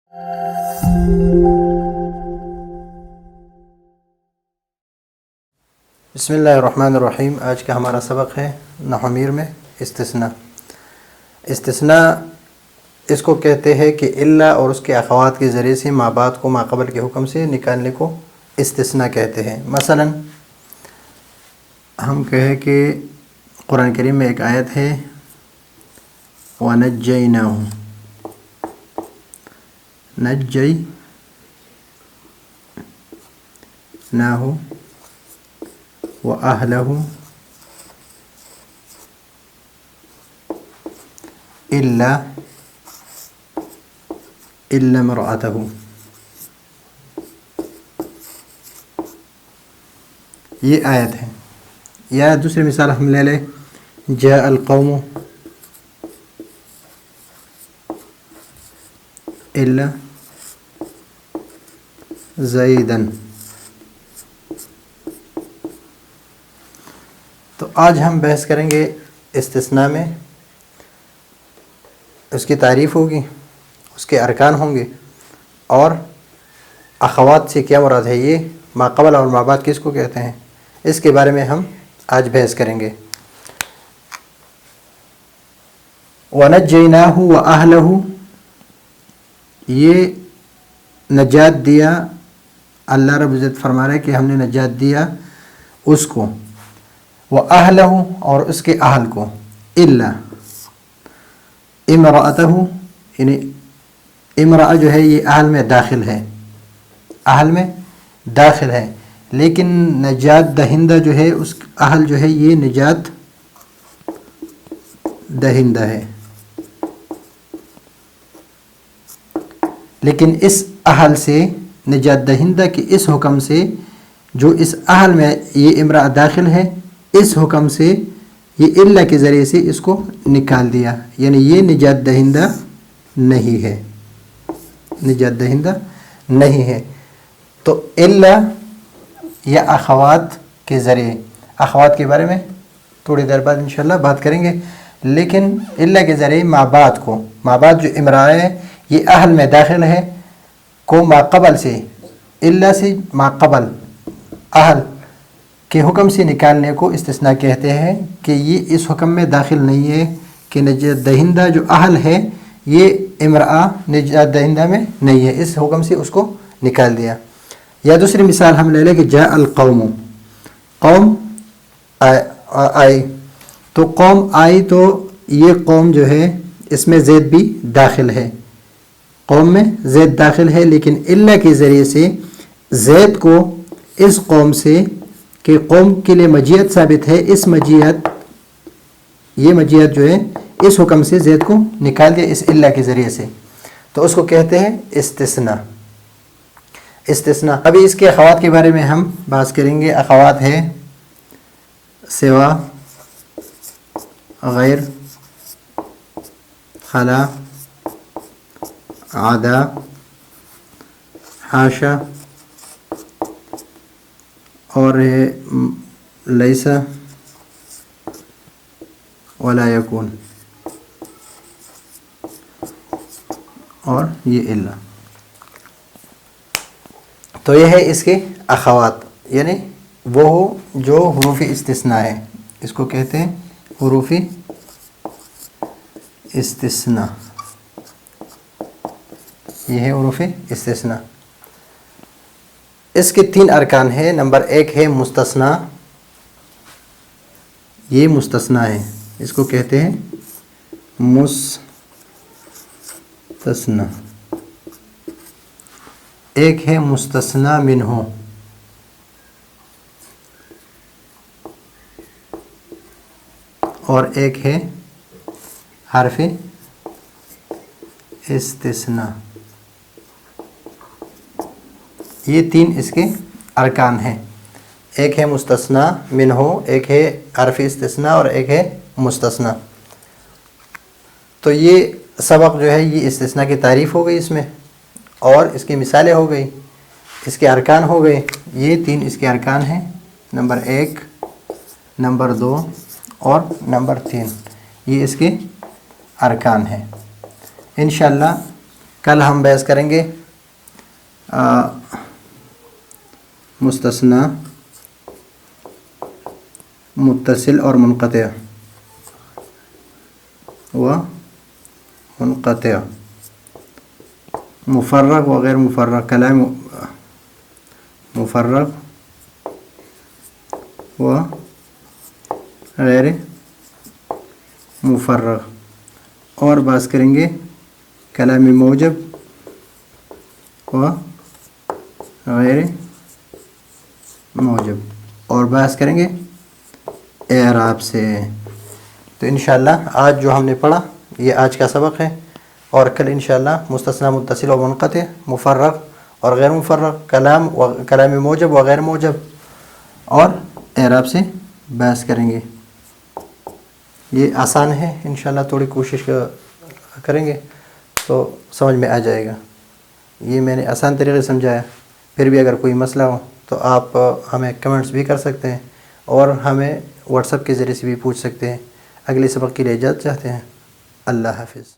بسم اللہ الرحمن الرحیم۔ آج کا ہمارا سبق ہے نحو میر میں استثناء۔ استثناء اس کو کہتے ہیں کہ الا اور اس کے اخوات کے ذریعے سے ما بعد کو ما قبل کے حکم سے نکالنے کو استثناء کہتے ہیں۔ مثلا ہم کہیں کہ قرآن کریم میں ایک آیت ہے وَنَجَّيْنَاهُ، نَجَّيْنَاهُ وَأَهْلَهُ إِلَّا امْرَأَتَهُ۔ یہ آیت ہے۔ یا دوسری مثال ہم لے لیں، جاء القوم إلا زیدن۔ تو آج ہم بحث کریں گے استثناء میں، اس کی تعریف ہوگی، اس کے ارکان ہوں گے، اور اخوات سے کیا مراد ہے، یہ ما قبل اور ما بعد کس کو کہتے ہیں، اس کے بارے میں ہم آج بحث کریں گے۔ وَنَجَّيْنَاهُ وَأَهْلَهُ، یہ نجات دیا، اللہ رب العزت فرما رہے کہ ہم نے نجات دیا اس کو، وَأَهْلَهُ اور اس کے اہل کو، إِلَّا امرأته، یعنی امرأة جو ہے یہ اہل میں داخل ہے، اہل میں داخل ہے، لیکن نجات دہندہ جو ہے اس اہل جو ہے یہ نجات دہندہ ہے، لیکن اس اہل سے نجات دہندہ کے اس حکم سے جو اس اہل میں یہ امرأة داخل ہے، اس حکم سے یہ اللہ کے ذریعے سے اس کو نکال دیا، یعنی یہ نجات دہندہ نہیں ہے، نجات دہندہ نہیں ہے۔ تو اللہ یا اخوات کے ذریعے، اخوات کے بارے میں تھوڑی دیر بعد انشاءاللہ بات کریں گے، لیکن اللہ کے ذریعے ما بعد کو، ما بعد جو امرأة ہے یہ اہل میں داخل ہے کو ما قبل سے، اللہ سے ما قبل اہل کے حکم سے نکالنے کو استثناء کہتے ہیں، کہ یہ اس حکم میں داخل نہیں ہے کہ نجات دہندہ جو اہل ہے یہ امرأة نجات دہندہ میں نہیں ہے، اس حکم سے اس کو نکال دیا۔ یا دوسری مثال ہم لے لیں کہ جاء القوم، قوم آئی، تو قوم آئی تو یہ قوم جو ہے اس میں زید بھی داخل ہے، قوم میں زید داخل ہے، لیکن اللہ کے ذریعے سے زید کو اس قوم سے، کہ قوم کے لیے مجیت ثابت ہے، اس مجیت، یہ مجیت جو ہے اس حکم سے زید کو نکال دیا اس اللہ کے ذریعے سے، تو اس کو کہتے ہیں استثناء۔ استثناء۔ ابھی اس کے اخوات کے بارے میں ہم بات کریں گے۔ اخوات ہے سوا، غیر، خلا، عدا، حاشا، اور لیسا ولا یکون، اور یہ اللہ۔ تو یہ ہے اس کے اخوات، یعنی وہ جو حروف استثناء ہے، اس کو کہتے ہیں حروف استثناء، یہ ہے حروف استثناء۔ اس کے تین ارکان ہیں۔ نمبر ایک ہے مستثنیٰ، یہ مستثنیٰ ہے، اس کو کہتے ہیں مستثنیٰ۔ ایک ہے مستثنیٰ منہ، اور ایک ہے حرف استثناء۔ یہ تین اس کے ارکان ہیں، ایک ہے مستثنیٰ منہ، ایک ہے حرف استثناء، اور ایک ہے مستثنیٰ۔ تو یہ سبق جو ہے یہ استثناء کی تعریف ہو گئی اس میں، اور اس کی مثالیں ہو گئی، اس کے ارکان ہو گئے۔ یہ تین اس کے ارکان ہیں، نمبر 1، نمبر 2 اور نمبر 3، یہ اس کے ارکان ہیں۔ انشاءاللہ کل ہم بحث کریں گے مستثنی متصل اور منقطع و منقطع، مفرغ و غیر مفرغ، کلام مفرغ و غیر مفرغ، اور بات کریں گے کلام موجب و غیر موجب، اور بحث کریں گے اعراب سے۔ تو انشاءاللہ آج جو ہم نے پڑھا یہ آج کا سبق ہے، اور کل انشاءاللہ مستثنی متصل و منقطع، مفرغ اور غیر مفرغ، کلام موجب و غیر موجب اور اعراب سے بحث کریں گے۔ یہ آسان ہے، انشاءاللہ تھوڑی کوشش کریں گے تو سمجھ میں آ جائے گا۔ یہ میں نے آسان طریقے سے سمجھایا، پھر بھی اگر کوئی مسئلہ ہو تو آپ ہمیں کمنٹس بھی کر سکتے ہیں، اور ہمیں واٹس ایپ کے ذریعے سے بھی پوچھ سکتے ہیں۔ اگلے سبق کے لیے اجازت چاہتے ہیں۔ اللہ حافظ۔